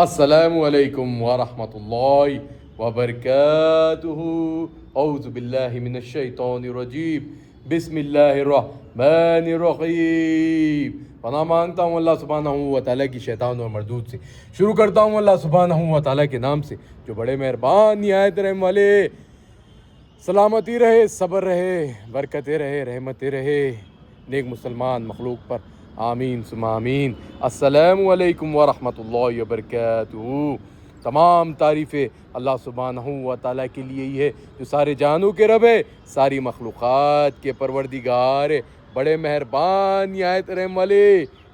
السلام علیکم ورحمۃ اللہ وبرکاتہ۔ اعوذ باللہ من الشیطان الرجیم، بسم اللہ الرحمن الرحیم۔ پناہ مانگتا ہوں اللہ سبحانہ و تعالیٰ کی شیطان اور مردود سے۔ شروع کرتا ہوں اللہ سبحانہ و تعالیٰ کے نام سے جو بڑے مہربان نہایت رحم والے۔ سلامتی رہے، صبر رہے، برکتیں رہے، رحمتیں رہے نیک مسلمان مخلوق پر، آمین ثم آمین۔ السلام علیکم ورحمۃ اللہ وبرکاتہ۔ تمام تعریفیں اللہ سبحانہ و تعالیٰ کے لیے ہی ہے جو سارے جانوں کے رب ہے، ساری مخلوقات کے پروردگار ہے، بڑے مہربان نہایت رحم والے،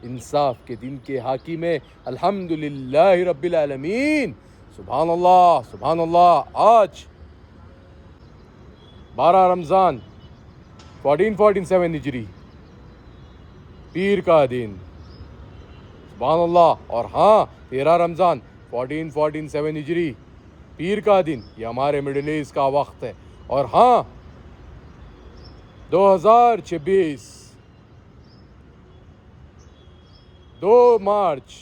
انصاف کے دن کے حاکم ہے، الحمدللہ رب العالمین۔ سبحان اللہ سبحان اللہ۔ آج 12 رمضان 1447 ہجری، پیر کا دن، سبحان اللہ۔ اور ہاں 13 رمضان 1447 ہجری، پیر کا دن، یہ ہمارے مڈل ایسٹ کا وقت ہے۔ اور ہاں 2026 2 مارچ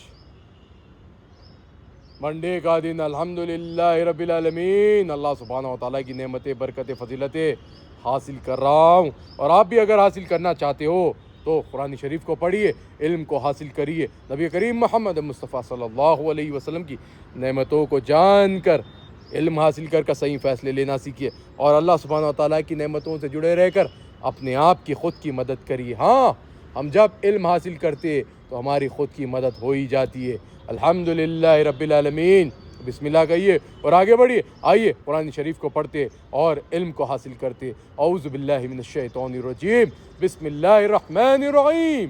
منڈے کا دن، الحمدللہ رب العالمین۔ اللہ سبحانہ و تعالیٰ کی نعمتیں، برکتیں، فضیلتیں حاصل کر رہا ہوں، اور آپ بھی اگر حاصل کرنا چاہتے ہو تو قرآن شریف کو پڑھیے، علم کو حاصل کریے، نبی کریم محمد مصطفیٰ صلی اللہ علیہ وسلم کی نعمتوں کو جان کر علم حاصل کر صحیح فیصلے لینا سیکھیے، اور اللہ سبحانہ و تعالیٰ کی نعمتوں سے جڑے رہ کر اپنے آپ کی خود کی مدد کریے۔ ہاں ہم جب علم حاصل کرتے تو ہماری خود کی مدد ہو ہی جاتی ہے، الحمدللہ رب العالمین۔ بسم اللہ کہیے اور آگے بڑھیے۔ آئیے قرآن شریف کو پڑھتے اور علم کو حاصل کرتے۔ اعوذ باللہ من الشیطان الرجیم، بسم اللہ الرحمن الرحیم۔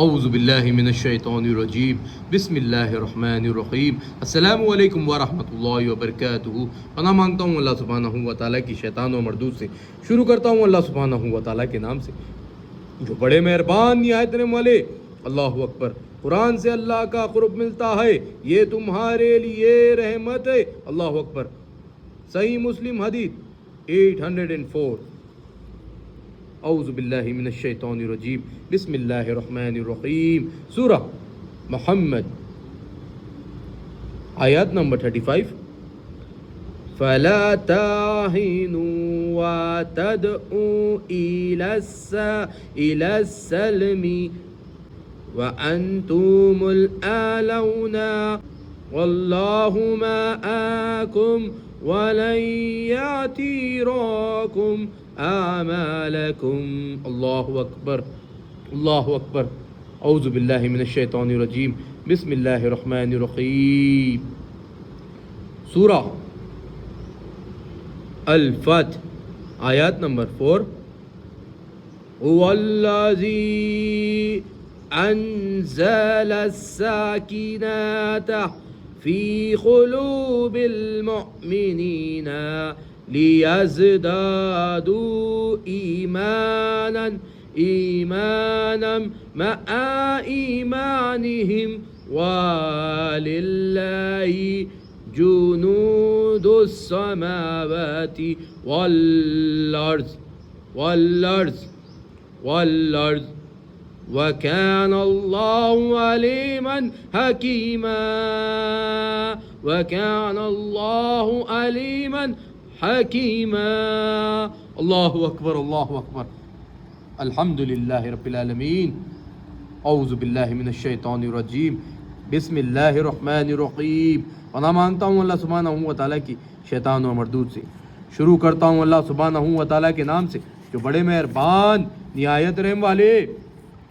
اعوذ باللہ من الشیطان الرجیم، بسم اللہ الرحمن الرحیم۔ السلام علیکم ورحمۃ اللہ وبرکاتہ۔ پناہ مانگتا ہوں اللہ سبحانہ و تعالیٰ کی شیطان و مردود سے۔ شروع کرتا ہوں اللہ سبحانہ و تعالیٰ کے نام سے جو بڑے مہربان نہایت رحم والے۔ اللہ اکبر۔ قرآن سے اللہ کا قرب ملتا ہے، یہ تمہارے لیے رحمت ہے۔ اللہ اکبر۔ صحیح مسلم حدیث 804۔ اعوذ باللہ من الشیطان الرجیم، بسم اللہ الرحمن الرحیم۔ سورہ محمد، آیات نمبر 35۔ فَلَا تَهِنُوا وَتَدْعُوا إِلَى السَّلْمِ وَأَنْتُمُ الْأَعْلَوْنَ وَاللَّهُ مَعَكُمْ وَلَنْ يَعْتِرَكُمْ أَعْمَالَكُمْ۔ اللہ اکبر اللہ اکبر۔ اعوذ باللہ من الشیطان الرجیم، بسم اللہ الرحمن الرحیم۔ سورہ الفتح، آیات نمبر 4۔ هو الذی انزل السکینة فی قلوب المؤمنین لیزدادوا ایمانا مع ایمانہم وللہ جنود السماوات والارض وَكَانَ اللَّهُ عَلِيمًا حَكِيمًا وَكَانَ اللَّهُ عَلِيمًا حَكِيمًا۔ اللہ اکبر اللہ اکبر۔ الحمدللہ رب العالمین۔ اعوذ باللہ من الشیطان الرجیم، بسم اللہ الرحمن الرحیم۔ پناہ مانگتا ہوں اللہ سبحانہ و تعالیٰ کی شیطان و مردود سے۔ شروع کرتا ہوں اللہ سبحانہ و تعالیٰ کے نام سے جو بڑے مہربان نہایت رحم والے۔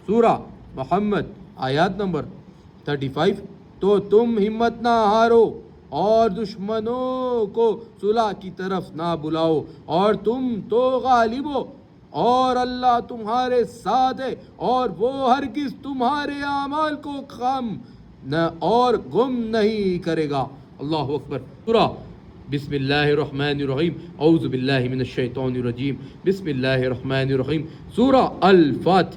سورہ محمد، آیات نمبر 35۔ تو تم ہمت نہ ہارو اور دشمنوں کو صلح کی طرف نہ بلاؤ، اور تم تو غالب ہو، اور اللہ تمہارے ساتھ ہے، اور وہ ہرگز تمہارے اعمال کو کم نہ اور گم نہیں کرے گا۔ اللہ اکبر۔ سورہ بسم اللہ الرحمن الرحیم، اعوذ باللہ من الشیطان الرجیم، بسم اللہ الرحمن الرحیم۔ سورہ الفتح،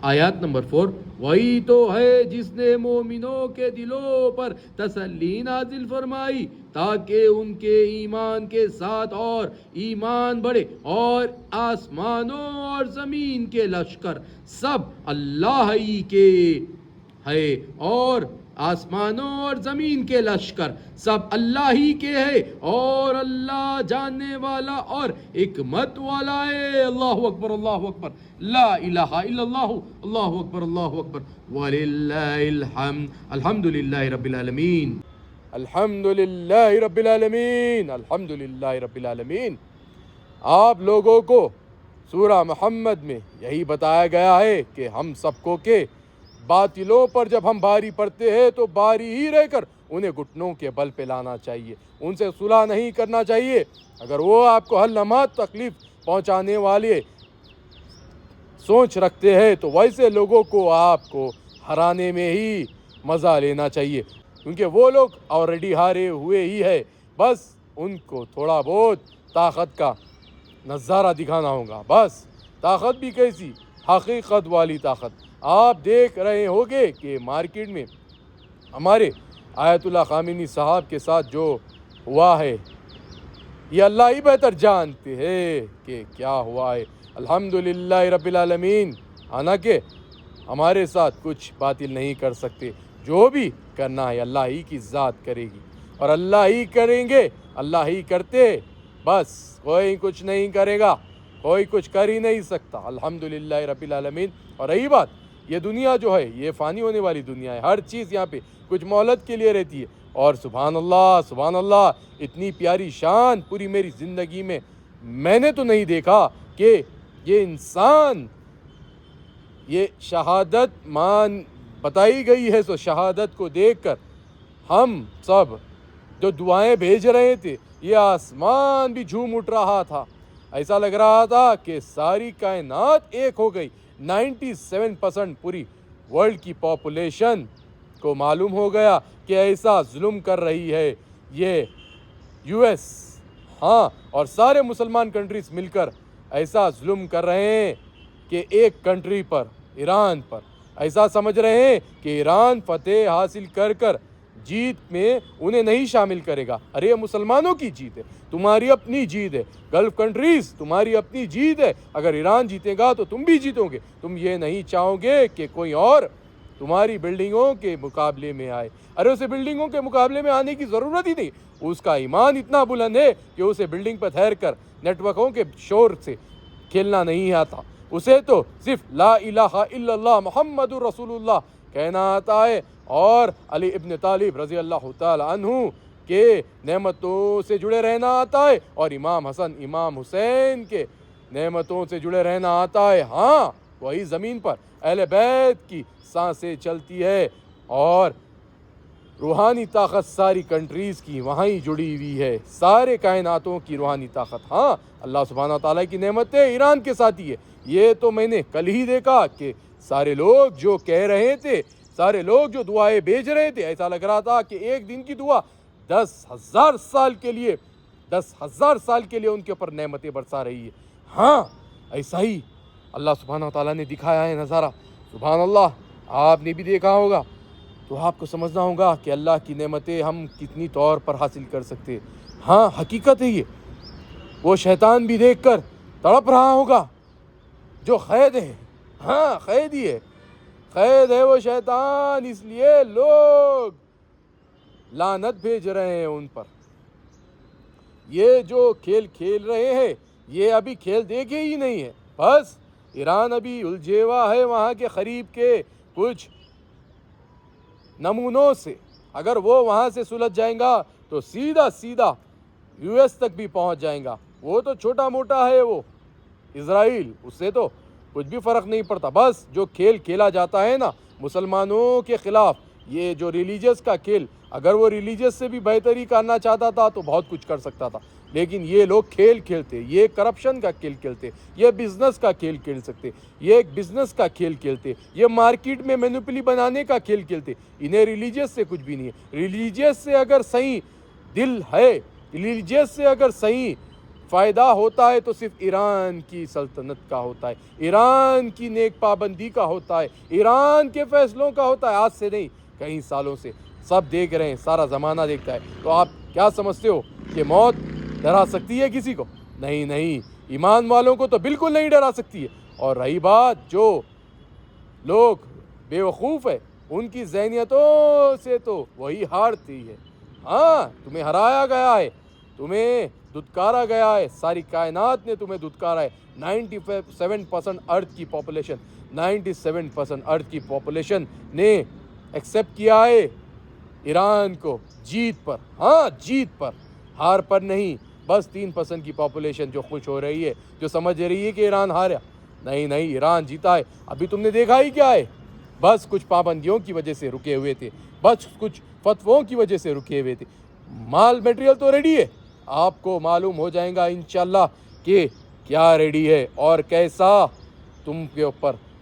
آیات نمبر 4۔ وہی تو ہے جس نے مومنوں کے دلوں پر تسلی نازل فرمائی تاکہ ان کے ایمان کے ساتھ اور ایمان بڑھے، اور آسمانوں اور زمین کے لشکر سب اللہ ہی کے ہے، اور آسمانوں اور زمین کے لشکر سب اللہ ہی کے ہے اور اللہ جاننے والا اور حکمت والا ہے۔ اللہ اکبر، اللہ اکبر، لا الہ الا اللہ، اللہ اکبر، اللہ اکبر، وللہ الحمد، الحمد للہ رب العالمین، الحمد للہ رب العالمین، الحمد للہ رب العالمین۔ آپ لوگوں کو سورہ محمد میں یہی بتایا گیا ہے کہ ہم سب کو کہ باطلوں پر جب ہم باری پڑتے ہیں تو باری ہی رہ کر انہیں گھٹنوں کے بل پہ لانا چاہیے، ان سے صلح نہیں کرنا چاہیے۔ اگر وہ آپ کو ہر لمحہ تکلیف پہنچانے والے سوچ رکھتے ہیں تو ویسے لوگوں کو آپ کو ہرانے میں ہی مزہ لینا چاہیے، کیونکہ وہ لوگ آلریڈی ہارے ہوئے ہی ہے، بس ان کو تھوڑا بہت طاقت کا نظارہ دکھانا ہوگا، بس طاقت بھی کیسی، حقیقت والی طاقت۔ آپ دیکھ رہے ہوگے کہ مارکیٹ میں ہمارے آیت اللہ خامنی صاحب کے ساتھ جو ہوا ہے یہ اللہ ہی بہتر جانتے ہیں کہ کیا ہوا ہے۔ الحمدللہ رب العالمین، حالانکہ ہمارے ساتھ کچھ باطل نہیں کر سکتے، جو بھی کرنا ہے اللہ ہی کی ذات کرے گی اور اللہ ہی کریں گے، اللہ ہی کرتے، بس کوئی کچھ نہیں کرے گا، کوئی کچھ کر ہی نہیں سکتا۔ الحمدللہ رب العالمین۔ اور رہی بات، یہ دنیا جو ہے یہ فانی ہونے والی دنیا ہے، ہر چیز یہاں پہ کچھ مہلت کے لیے رہتی ہے، اور سبحان اللہ سبحان اللہ، اتنی پیاری شان پوری میری زندگی میں نے تو نہیں دیکھا کہ یہ انسان، یہ شہادت مان بتائی گئی ہے، سو شہادت کو دیکھ کر ہم سب جو دعائیں بھیج رہے تھے یہ آسمان بھی جھوم اٹھ رہا تھا، ایسا لگ رہا تھا کہ ساری کائنات ایک ہو گئی۔ 97% پوری ورلڈ کی پاپولیشن کو معلوم ہو گیا کہ ایسا ظلم کر رہی ہے یہ یو ایس، ہاں، اور سارے مسلمان کنٹریز مل کر ایسا ظلم کر رہے ہیں کہ ایک کنٹری پر، ایران پر، ایسا سمجھ رہے ہیں کہ ایران فتح حاصل کر جیت میں انہیں نہیں شامل کرے گا۔ ارے یہ مسلمانوں کی جیت ہے، تمہاری اپنی جیت ہے، گلف کنٹریز تمہاری اپنی جیت ہے، اگر ایران جیتے گا تو تم بھی جیتو گے، تم یہ نہیں چاہو گے کہ کوئی اور تمہاری بلڈنگوں کے مقابلے میں آئے۔ ارے اسے بلڈنگوں کے مقابلے میں آنے کی ضرورت ہی نہیں، اس کا ایمان اتنا بلند ہے کہ اسے بلڈنگ پر ٹھہر کر نیٹ ورکوں کے شور سے کھیلنا نہیں آتا، اسے تو صرف لا الہ الا اللہ محمد رسول اللہ کہنا آتا ہے، اور علی ابن طالب رضی اللہ تعالی عنہ کے نعمتوں سے جڑے رہنا آتا ہے، اور امام حسن امام حسین کے نعمتوں سے جڑے رہنا آتا ہے۔ ہاں، وہی زمین پر اہل بیت کی سانسیں چلتی ہے، اور روحانی طاقت ساری کنٹریز کی وہاں ہی جڑی ہوئی ہے، سارے کائناتوں کی روحانی طاقت۔ ہاں، اللہ سبحانہ تعالیٰ کی نعمتیں ایران کے ساتھ ہی ہے، یہ تو میں نے کل ہی دیکھا کہ سارے لوگ جو کہہ رہے تھے، سارے لوگ جو دعائیں بھیج رہے تھے، ایسا لگ رہا تھا کہ ایک دن کی دعا 10,000 سال کے لیے 10,000 سال کے لیے ان کے اوپر نعمتیں برسا رہی ہے۔ ہاں، ایسا ہی اللہ سبحانہ تعالیٰ نے دکھایا ہے نظارہ، سبحان اللہ، آپ نے بھی دیکھا ہوگا، تو آپ کو سمجھنا ہوگا کہ اللہ کی نعمتیں ہم کتنی طور پر حاصل کر سکتے ہیں۔ ہاں، حقیقت ہے یہ، وہ شیطان بھی دیکھ کر تڑپ رہا ہوگا جو قید ہے، ہاں قید ہی ہے، قید ہے وہ شیطان، اس لیے لوگ لعنت بھیج رہے ہیں ان پر۔ یہ جو کھیل کھیل رہے ہیں یہ ابھی کھیل دیکھے ہی نہیں ہے، بس ایران ابھی الجھے ہوا ہے وہاں کے قریب کے کچھ نمونوں سے، اگر وہ وہاں سے سلجھ جائیں گا تو سیدھا یو ایس تک بھی پہنچ جائیں گا، وہ تو چھوٹا موٹا ہے وہ اسرائیل، اس سے تو کچھ بھی فرق نہیں پڑتا۔ بس جو کھیل کھیلا جاتا ہے نا مسلمانوں کے خلاف، یہ جو ریلیجس کا کھیل، اگر وہ ریلیجس سے بھی بہتری کرنا چاہتا تھا تو بہت کچھ کر سکتا تھا، لیکن یہ لوگ کھیل کھیلتے، یہ کرپشن کا کھیل کھیلتے، یہ بزنس کا کھیل کھیل سکتے، یہ ایک بزنس کا کھیل کھیلتے، یہ مارکیٹ میں مینوپلی بنانے کا کھیل کھیلتے، انہیں ریلیجس سے کچھ بھی نہیں ہے۔ ریلیجس سے اگر صحیح دل ہے، ریلیجس سے اگر صحیح فائدہ ہوتا ہے تو صرف ایران کی سلطنت کا ہوتا ہے، ایران کی نیک پابندی کا ہوتا ہے، ایران کے فیصلوں کا ہوتا ہے، آج سے نہیں کئی سالوں سے سب دیکھ رہے ہیں، سارا زمانہ دیکھتا ہے۔ تو آپ کیا سمجھتے ہو کہ موت ڈرا سکتی ہے کسی کو؟ نہیں، ایمان والوں کو تو بالکل نہیں ڈرا سکتی ہے۔ اور رہی بات جو لوگ بے وقوف ہے ان کی ذہنیتوں سے تو وہی ہارتی ہے۔ ہاں تمہیں ہرایا گیا ہے، تمہیں دھتکارا گیا ہے، ساری کائنات نے تمہیں دھتکارا ہے۔ 97% ارتھ کی پاپولیشن 97% ارتھ کی پاپولیشن نے ایکسیپٹ کیا ہے ایران کو جیت پر، ہاں جیت پر، ہار پر نہیں۔ بس 3% کی پاپولیشن جو خوش ہو رہی ہے، جو سمجھ رہی ہے کہ ایران ہارا، نہیں ایران جیتا ہے۔ ابھی تم نے دیکھا ہی کیا ہے، بس کچھ پابندیوں کی وجہ سے رکے ہوئے تھے، بس کچھ فتووں کی وجہ سے رکے ہوئے تھے۔ مال میٹیریل تو ریڈی ہے، آپ کو معلوم ہو جائے گا انشاءاللہ کہ کیا ریڈی ہے اور کیسا تم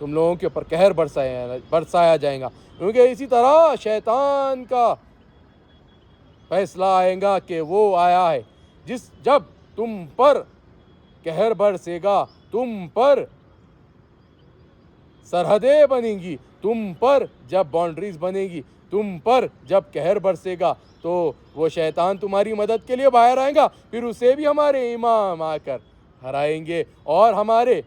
لوگوں کے اوپر قہر برسایا جائے گا، کیونکہ اسی طرح شیطان کا فیصلہ آئے گا کہ وہ آیا ہے جب تم پر قہر برسے گا، تم پر سرحدیں بنیں گی، تم پر جب باؤنڈریز بنے گی، تم پر جب قہر برسے گا، تو وہ شیطان تمہاری مدد کے لیے باہر آئے گا، پھر اسے بھی ہمارے امام آ کر ہرائیں گے، اور ہمارے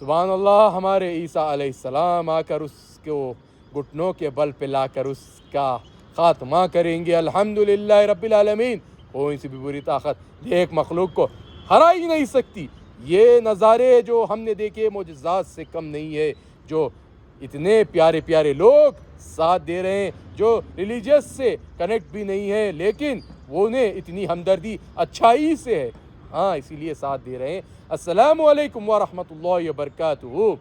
سبحان اللہ ہمارے عیسیٰ علیہ السلام آ کر اس کو گھٹنوں کے بل پہ لا کر اس کا خاتمہ کریں گے۔ الحمدللہ رب العالمین۔ کوئی سی بھی بری طاقت ایک مخلوق کو ہرا ہی نہیں سکتی۔ یہ نظارے جو ہم نے دیکھے معجزات سے کم نہیں ہے، جو اتنے پیارے پیارے لوگ ساتھ دے رہے ہیں، جو ریلیجیس سے کنیکٹ بھی نہیں ہے، لیکن وہ نے اتنی ہمدردی اچھائی سے ہے، ہاں اسی لیے ساتھ دے رہے ہیں۔ السلام علیکم ورحمۃ اللہ وبرکاتہ۔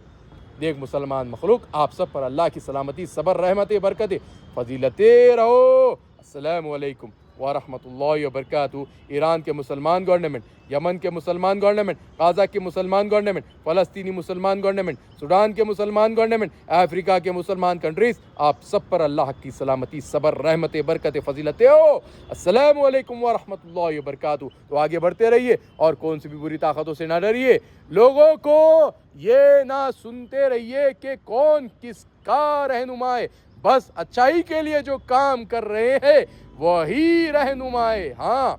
دیکھ مسلمان مخلوق، آپ سب پر اللہ کی سلامتی، صبر، رحمت، برکت، فضیلتیں رہو۔ السلام علیکم ورحمۃ اللہ وبرکاتہ۔ ایران کے مسلمان گورنمنٹ، یمن کے مسلمان گورنمنٹ، غزہ کے مسلمان گورنمنٹ، فلسطینی مسلمان گورنمنٹ، سوڈان کے مسلمان گورنمنٹ، افریقہ کے مسلمان کنٹریز، آپ سب پر اللہ کی سلامتی، صبر، رحمت، برکت، فضیلتیں ہو۔ السلام علیکم ورحمۃ اللہ وبرکاتہ۔ تو آگے بڑھتے رہیے اور کون سی بھی بری طاقتوں سے نہ ڈریے، لوگوں کو یہ نہ سنتے رہیے کہ کون کس کا رہنما ہے، بس اچھائی کے لیے جو کام کر رہے ہیں وہی رہنما ہے۔ ہاں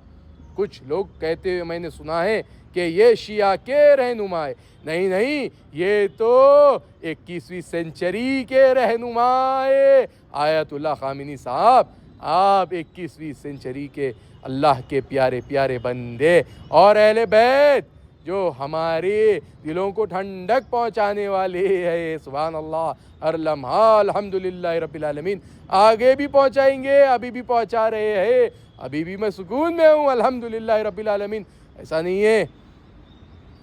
کچھ لوگ کہتے ہوئے میں نے سنا ہے کہ یہ شیعہ کے رہنما ہے، نہیں یہ تو 21ویں سینچری کے رہنما ہے۔ آیت اللہ خامنی صاحب، آپ 21ویں سینچری کے اللہ کے پیارے پیارے بندے اور اہل بیت جو ہمارے دلوں کو ٹھنڈک پہنچانے والے ہیں، سبحان اللہ، ہر لمحہ الحمدللہ رب العالمین، آگے بھی پہنچائیں گے، ابھی بھی پہنچا رہے ہیں، ابھی بھی میں سکون میں ہوں الحمدللہ رب العالمین۔ ایسا نہیں ہے،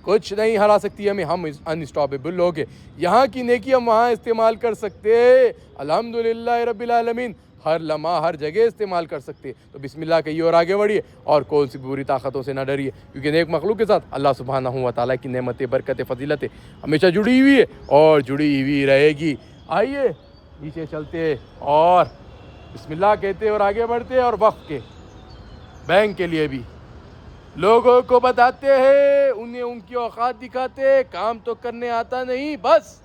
کچھ نہیں ہرا سکتی ہمیں، ہم انسٹاپیبل لوگ ہیں، یہاں کی نیکی ہم وہاں استعمال کر سکتے ہیں الحمدللہ رب العالمین، ہر لمحہ ہر جگہ استعمال کر سکتے، تو بسم اللہ کہیے اور آگے بڑھیے اور کون سی بری طاقتوں سے نہ ڈریے، کیونکہ نیک مخلوق کے ساتھ اللہ سبحانہ و تعالیٰ کی نعمتیں، برکتیں، فضیلتیں ہمیشہ جڑی ہوئی ہے اور جڑی ہوئی رہے گی۔ آئیے نیچے چلتے اور بسم اللہ کہتے اور آگے بڑھتے، اور وقت کے بینک کے لیے بھی لوگوں کو بتاتے ہیں، انہیں ان کی اوقات دکھاتے، کام تو کرنے آتا نہیں، بس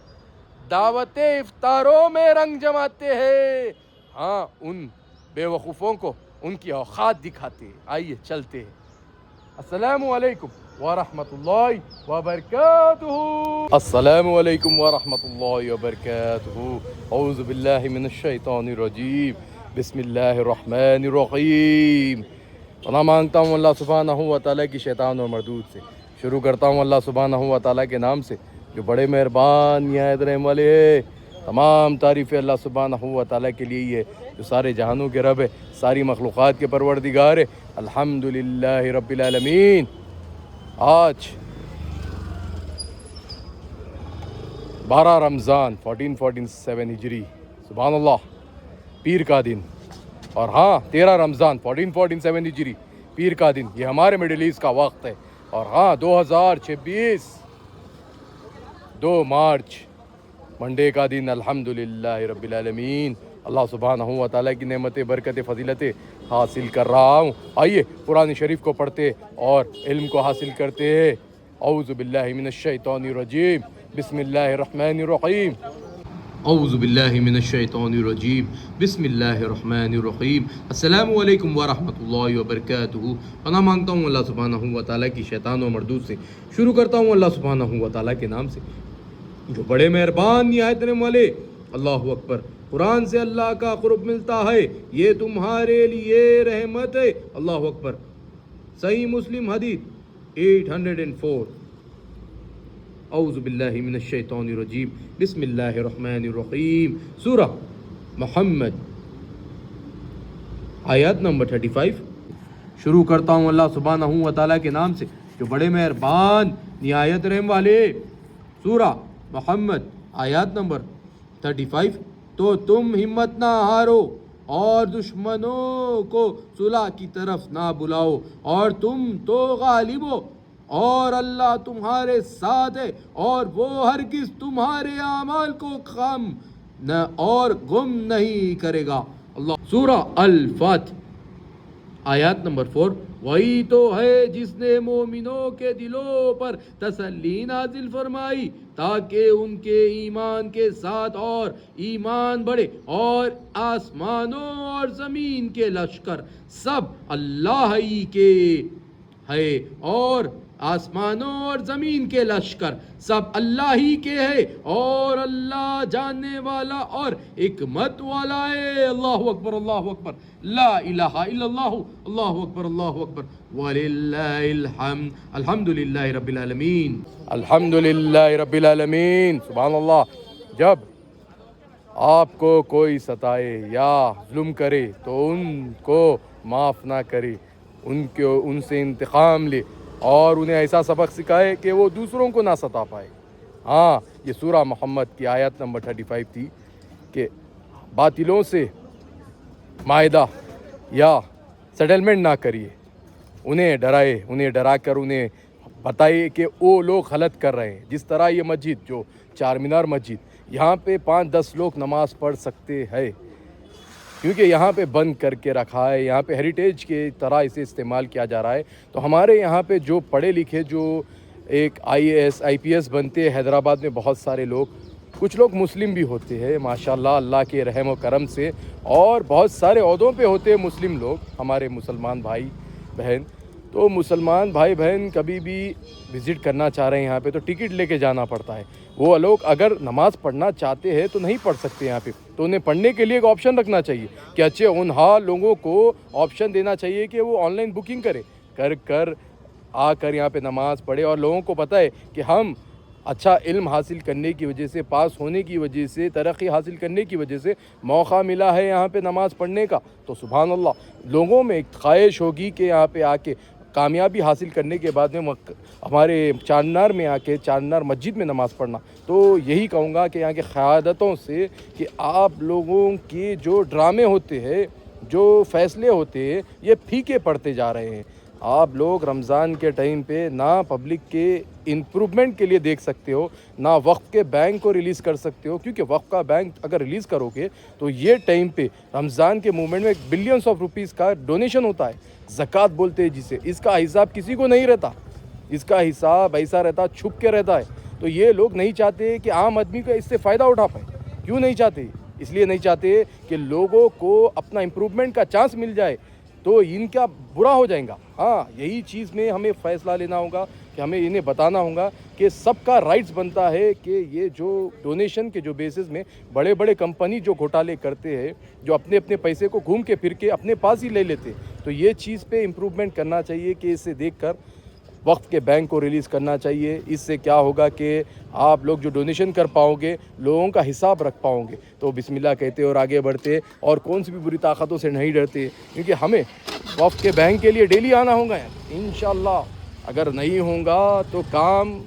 دعوتیں افطاروں میں رنگ جماتے ہیں، ہاں ان بے وقوفوں کو ان کی اوقات دکھاتے ہیں۔ آئیے چلتے ہیں۔ السلام علیکم ورحمۃ اللہ وبرکاتہ۔ السلام علیکم ورحمۃ اللہ وبرکاتہ۔ اعوذ باللہ من الشیطان الرجیم، بسم اللہ الرحمن الرحیم۔ پناہ مانگتا ہوں اللہ سبحانہ و تعالیٰ کی شیطان اور مردود سے۔ شروع کرتا ہوں اللہ سبحانہ و تعالیٰ کے نام سے جو بڑے مہربان نہایت رحم والے ہے۔ تمام تعریفیں اللہ سبحانہ و تعالیٰ کے لیے ہی ہے جو سارے جہانوں کے رب ہے، ساری مخلوقات کے پروردگار ہے، الحمدللہ رب العالمین۔ آج 12 رمضان 1447 ہجری، سبحان اللہ، پیر کا دن، اور ہاں 13 رمضان 1447 ہجری، پیر کا دن، یہ ہمارے مڈل ایسٹ کا وقت ہے، اور ہاں 2026 2 مارچ منڈے کا دن، الحمدللہ رب العالمین۔ اللہ سبحانہ و تعالیٰ کی نعمتیں، برکتیں، فضیلتیں حاصل کر رہا ہوں۔ آئیے قرآن شریف کو پڑھتے اور علم کو حاصل کرتے ہیں۔ اعوذ باللہ من الشیطان الرجیم، بسم اللہ الرحمن الرحیم۔ اعوذ باللہ من الشیطان الرجیم، بسم اللہ الرحمن الرحیم۔ السلام علیکم ورحمۃ اللہ وبرکاتہ۔ پناہ مانگتا ہوں اللہ سبحانہ و تعالیٰ کی شیطان و مردود سے۔ شروع کرتا ہوں اللہ سبحانہ و تعالیٰ کے نام سے جو بڑے مہربان نہایت رحم والے، اللہ اکبر. قرآن سے اللہ کا قرب ملتا ہے, یہ تمہارے لیے رحمت ہے. اللہ اکبر. صحیح مسلم حدیث 804. اعوذ باللہ من الشیطان الرجیم, بسم اللہ الرحمن الرحیم. سورہ محمد آیات نمبر 35. شروع کرتا ہوں اللہ سبحانہ و تعالیٰ کے نام سے جو بڑے مہربان نہایت رحم والے. سورہ محمد آیات نمبر 35. تو تم ہمت نہ ہارو اور دشمنوں کو صلح کی طرف نہ بلاؤ, اور تم تو غالب ہو, اور اللہ تمہارے ساتھ ہے, اور وہ ہرگز تمہارے اعمال کو کم نہ اور گم نہیں کرے گا. اللہ. سورہ الفاتح آیات نمبر 4. وہی تو ہے جس نے مومنوں کے دلوں پر تسلی نازل فرمائی تاکہ ان کے ایمان کے ساتھ اور ایمان بڑھے, اور آسمانوں اور زمین کے لشکر سب اللہ ہی کے ہے, اور آسمانوں اور زمین کے لشکر سب اللہ ہی کے ہے, اور اللہ جاننے والا اور حکمت والا ہے. اللہ اکبر, اللہ اکبر, لا الہ الا اللہ, اللہ اکبر, اللہ اکبر, وللہ الحمد. الحمد للہ رب العالمین, الحمد للہ رب العالمین. سبحان اللہ. جب آپ کو کوئی ستائے یا ظلم کرے تو ان کو معاف نہ کرے, ان سے انتقام لے, اور انہیں ایسا سبق سکھائے کہ وہ دوسروں کو نہ ستا پائے. ہاں, یہ سورہ محمد کی آیت نمبر 35 تھی کہ باطلوں سے معاہدہ یا سیٹلمنٹ نہ کریے, انہیں ڈرائے, انہیں ڈرا کر انہیں بتائیے کہ وہ لوگ غلط کر رہے ہیں. جس طرح یہ مسجد جو چار مینار مسجد, یہاں پہ 5-10 لوگ نماز پڑھ سکتے ہیں کیونکہ یہاں پہ بند کر کے رکھا ہے, یہاں پہ ہیریٹیج کی طرح اسے استعمال کیا جا رہا ہے. تو ہمارے یہاں پہ جو پڑھے لکھے جو ایک IAS IPS بنتے ہیں حیدرآباد میں بہت سارے لوگ, کچھ لوگ مسلم بھی ہوتے ہیں ماشاءاللہ اللہ کے رحم و کرم سے, اور بہت سارے عہدوں پہ ہوتے ہیں مسلم لوگ ہمارے مسلمان بھائی بہن. تو مسلمان بھائی بہن کبھی بھی وزٹ کرنا چاہ رہے ہیں یہاں پہ تو ٹکٹ لے کے جانا پڑتا ہے. وہ لوگ اگر نماز پڑھنا چاہتے ہیں تو نہیں پڑھ سکتے یہاں پہ, تو انہیں پڑھنے کے لیے ایک آپشن رکھنا چاہیے کہ اچھے انہا لوگوں کو آپشن دینا چاہیے کہ وہ آن لائن بکنگ کر آ کر یہاں پہ نماز پڑھے. اور لوگوں کو پتہ ہے کہ ہم اچھا علم حاصل کرنے کی وجہ سے, پاس ہونے کی وجہ سے, ترقی حاصل کرنے کی وجہ سے موقع ملا ہے یہاں پہ نماز پڑھنے کا. تو سبحان اللہ, لوگوں میں ایک خواہش ہوگی کہ یہاں پہ آ کے کامیابی حاصل کرنے کے بعد میں ہمارے چارمینار میں آ کے چارمینار مسجد میں نماز پڑھنا. تو یہی کہوں گا کہ یہاں کے قیادتوں سے کہ آپ لوگوں کے جو ڈرامے ہوتے ہیں, جو فیصلے ہوتے ہیں, یہ پھیکے پڑتے جا رہے ہیں. آپ لوگ رمضان کے ٹائم پہ نہ پبلک کے امپرومنٹ کے لیے دیکھ سکتے ہو, نہ وقف کے بینک کو ریلیز کر سکتے ہو, کیونکہ وقف کا بینک اگر ریلیز کرو گے تو یہ ٹائم پہ رمضان کے مومنٹ میں بلینس آف روپیز کا ڈونیشن ہوتا ہے, زکوٰۃ بولتے ہیں جسے. اس کا حساب کسی کو نہیں رہتا, اس کا حساب ایسا رہتا چھپ کے رہتا ہے. تو یہ لوگ نہیں چاہتے کہ عام آدمی کو اس سے فائدہ اٹھا پائے. کیوں نہیں چاہتے؟ اس لیے نہیں چاہتے کہ لوگوں کو اپنا امپرومنٹ کا چانس مل جائے تو ان کا برا ہو جائے گا. ہاں, یہی چیز میں ہمیں فیصلہ لینا ہوگا کہ ہمیں انہیں بتانا ہوگا کہ سب کا رائٹس بنتا ہے کہ یہ جو ڈونیشن کے جو بیسس میں بڑے بڑے کمپنی جو گھوٹالے کرتے ہیں, جو اپنے پیسے کو گھوم کے پھر کے اپنے پاس ہی لے لیتے, تو یہ چیز پہ امپرومنٹ کرنا چاہیے کہ اسے دیکھ کر وقت کے بینک کو ریلیز کرنا چاہیے. اس سے کیا ہوگا کہ آپ لوگ جو ڈونیشن کر پاؤ گے لوگوں کا حساب رکھ پاؤ گے, تو بسم اللہ کہتے اور آگے بڑھتے, اور کون سی بھی بری طاقتوں سے نہیں ڈرتے, کیونکہ ہمیں وقت کے بینک کے لیے ڈیلی آنا ہوگا انشاءاللہ. اگر نہیں ہوگا تو کام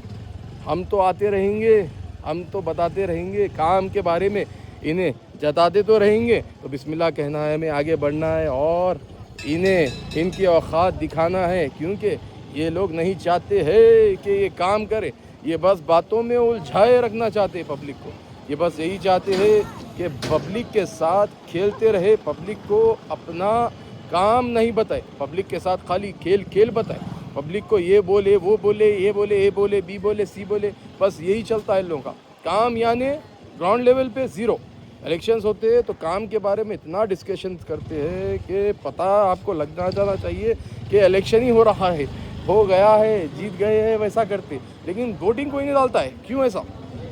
ہم تو آتے رہیں گے, ہم تو بتاتے رہیں گے کام کے بارے میں, انہیں جتاتے تو رہیں گے. تو بسم اللہ کہنا ہے, ہمیں آگے بڑھنا ہے اور انہیں ان کی اوقات دکھانا ہے, کیونکہ یہ لوگ نہیں چاہتے ہیں کہ یہ کام کرے. یہ بس باتوں میں الجھائے رکھنا چاہتے ہیں پبلک کو. یہ بس یہی چاہتے ہیں کہ پبلک کے ساتھ کھیلتے رہے, پبلک کو اپنا کام نہیں بتائے, پبلک کے ساتھ خالی کھیل بتائے, پبلک کو یہ بولے وہ بولے, یہ بولے اے بولے, بی بولے سی بولے, بس یہی چلتا ہے ان لوگوں کا کام. یعنی گراؤنڈ لیول پہ زیرو. الیکشنز ہوتے ہیں تو کام کے بارے میں اتنا ڈسکشن کرتے ہیں کہ پتہ آپ کو لگنا جانا چاہیے کہ الیکشن ہی ہو رہا ہے, ہو گیا ہے, جیت گئے ہیں, ویسا کرتے, لیکن ووٹنگ کوئی نہیں ڈالتا ہے. کیوں ایسا؟